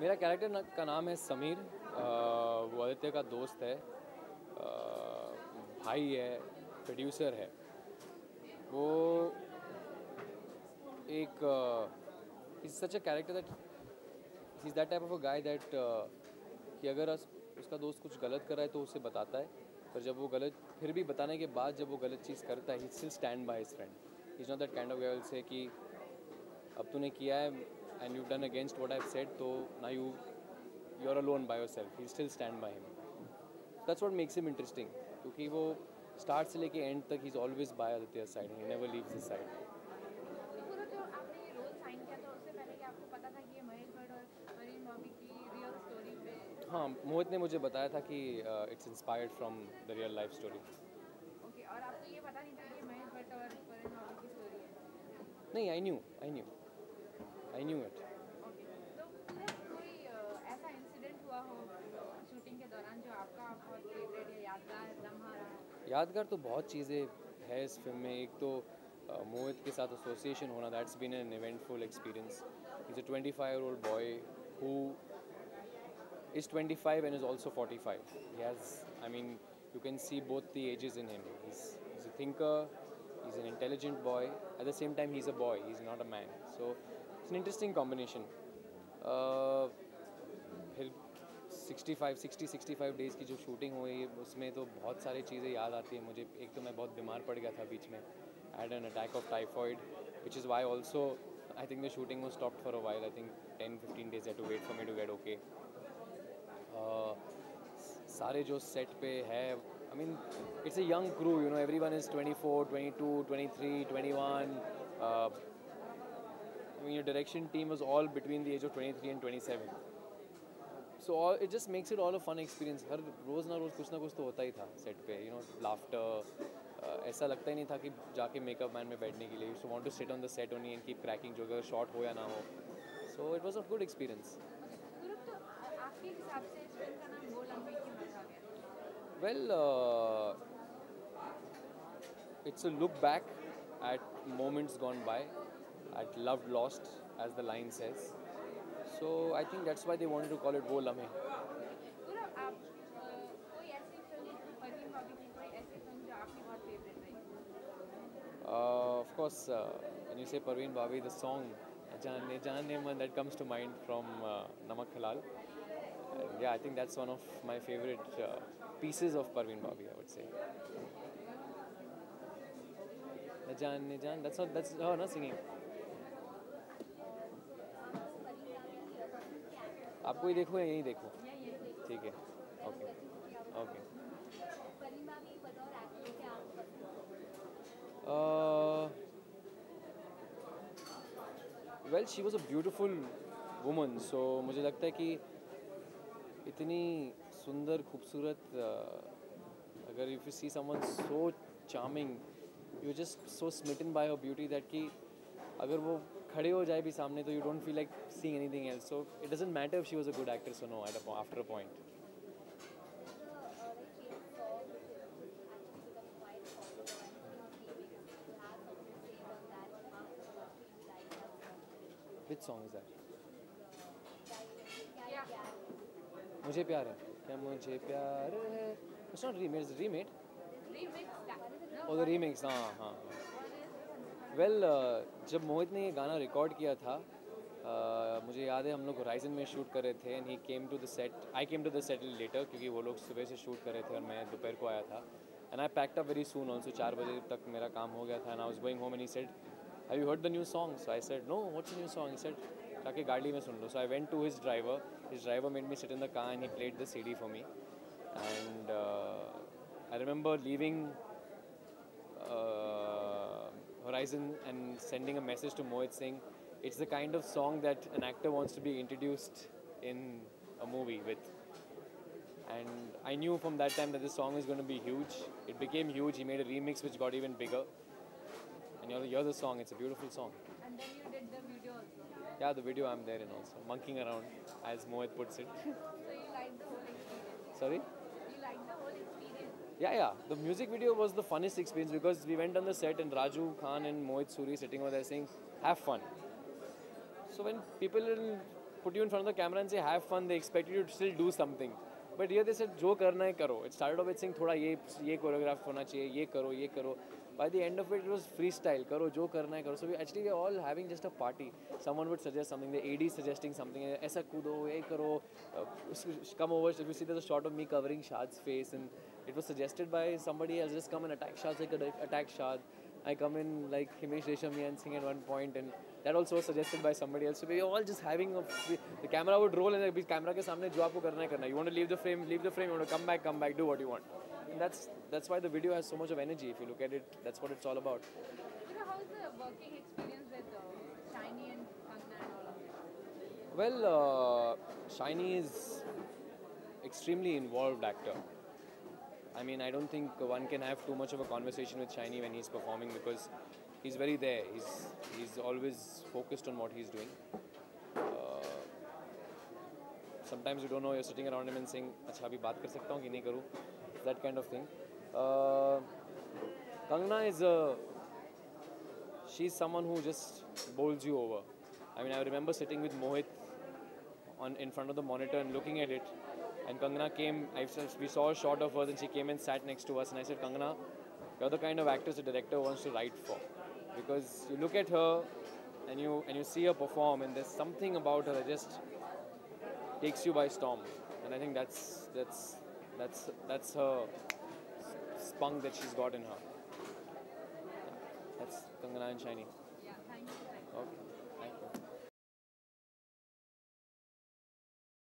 मेरा कैरेक्टर का नाम है समीर। वो आदित्य का दोस्त है, भाई है, प्रोड्यूसर है। वो एक is such a character that he is that type of a guy that कि अगर उसका दोस्त कुछ गलत कर रहा है तो उसे बताता है, पर जब वो गलत फिर भी बताने के बाद जब वो गलत चीज़ करता है he still stand by his friend. He is not that kind of guy will say कि अब तूने किया है and you done against what I have said, तो ना you are alone by yourself, he still stand by him. That's what makes him interesting, क्योंकि वो start से लेके एंड तक he is always by Aditya side, he never leaves his side. तो पूरा जो आपने ये रोल साइन किया था उससे पहले कि आपको पता था कि ये महेश भट्ट और परवीन बॉबी की रियल स्टोरी पे? हाँ, मोहित ने मुझे बताया था कि it's inspired from the real life story. Okay, और आपको ये पता नहीं था कि ये महेश भट्ट और परवीन बॉबी की स्टोरी है? नहीं, आई न्यू इट। ओके, तो पूरा कोई ऐसा इंसिडेंट हुआ हो शूटिंग के दौरान जो आपका बहुत फेवरेट या यादगार लम्हा रहा हो? यादगार तो बहुत चीज़ें है इस फिल्म में। एक तो मोहित के साथ एसोसिएशन होना, that's been an eventful experience. Is a 25-year-old boy who is 25 and is also 45. He has, I mean, you can see both the ages in him. He's a thinker, he's an intelligent boy. At the same time, he's a boy, he's not a man. So it's an interesting combination. फिर 65 days की जो shooting हुई उसमें तो बहुत सारी चीज़ें याद आती हैं मुझे। एक तो मैं बहुत बीमार पड़ गया था बीच में, I had an attack of typhoid, which is why also I think the shooting was stopped for a while. I think 10-15 days had to wait for me to get okay. सारे जो सेट पे है, I mean it's a young crew, you know, everyone is 24, 22, 23, 21. I mean, your direction team was all between the age of 23 and 27. So all, it just makes it all a fun experience. हर रोज़ ना रोज़ कुछ ना कुछ तो होता ही था set पे, you know, laughter. ऐसा लगता ही नहीं था कि जाके मेकअप मैन में बैठने के लिए। You want to sit on the set only and keep cracking, जो अगर शॉट हो या ना हो। So it was a good experience. गुरु, तो आपके हिसाब से इस फिल्म का नाम वो लम्हे क्यों रखा गया? Well, it's a look back at moments gone by, at love lost, as the line says. So I think that's why they wanted to call it Wo Lamhe. गुरु, आप कोई ऐसी फिल्म परवीन बॉबी की, कोई ऐसी फिल्म जो आपकी बहुत फेवरेट रही? Of course, when you say Parveen Babi, the song Jaane Jaane Man, that comes to mind from Namak Halal. And yeah, I think that's one of my favorite pieces of Parveen Babi, I would say. Jaane Jaan, that's her na singing. आपको ही देखो या यही देखो? ठीक है, okay okay. Well, she was a beautiful woman, so मुझे लगता है कि इतनी सुंदर खूबसूरत, अगर if you see someone so charming, you just so smitten by her beauty that कि अगर वो खड़े हो जाए भी सामने तो you don't feel like seeing anything else. So it doesn't matter if she was a good actress और no after a point. Which song is that? मुझे प्यार है क्या, मुझे प्यार है। It's not remade, it's remade. Oh the remix, हाँ हाँ। वेल, जब मोहित ने ये गाना रिकॉर्ड किया था, मुझे याद है हम लोग होराइजन में शूट कर रहे थे and he came to the set, I came to the set later, क्योंकि वो लोग सुबह से शूट कर रहे थे और मैं दोपहर को आया था। And I packed up very soon also, 4 बजे तक मेरा काम हो गया था and I was going home and he said, have you heard the new song? So I said, no, what's the new song? He said, जाके गाड़ी में सुन लो। So I went to his driver made me sit in the car and he played the CD for me. And I remember leaving Horizon and sending a message to Mohit saying it's the kind of song that an actor wants to be introduced in a movie with. And I knew from that time that this song is going to be huge. It became huge. He made a remix which got even bigger. And you hear the song, it's a beautiful song. And then you did the video also. Yeah, the video I'm there in also, monkeying around, as Mohit puts it. So you liked the whole experience? Sorry? You liked the whole experience? Yeah. The music video was the funnest experience because we went on the set and Raju Khan and Mohit Suri sitting over there saying, have fun. So when people put you in front of the camera and say have fun, they expect you to still do something. But here they said जो करना है करो. It started off with saying थोड़ा ये choreograph होना चाहिए, ये करो. By the end of it was freestyle. करो जो करना है करो. So we actually were all having just a party. Someone would suggest something, the AD suggesting something. ऐसा कूदो, ये करो. Come over. If you see, there's a shot of me covering Shad's face, and it was suggested by somebody else. Just come and attack Shad. Like attack Shad. I come in like Himesh Reshammiya sing at one point, and that also was suggested by somebody else. So we were all just having the camera would roll, and the camera के सामने जो आपको करना है करना. You want to leave the frame, leave the frame. You want to come back, do what you want. And that's why the video has so much of energy. If you look at it, that's what it's all about. How's the working experience with Shiny and Kangna and all of that? Well, Shiny is extremely involved actor. I mean, I don't think one can have too much of a conversation with Shiny when he's performing because he's very there. He's always focused on what he's doing. Sometimes you don't know, you're sitting around him and saying, "Acha, abhi baat kar sakta hu ki nahi karu?" That kind of thing. Kangna she's someone who just bowls you over. I mean, I remember sitting with Mohit in front of the monitor and looking at it. And Kangna came, we saw a shot of her and she came and sat next to us and I said, Kangna, you're the kind of actress the director wants to write for. Because you look at her and you see her perform and there's something about her that just takes you by storm. And I think that's her spunk that she's got in her. Yeah, that's Kangna and Shiny. Yeah, thank you. Okay.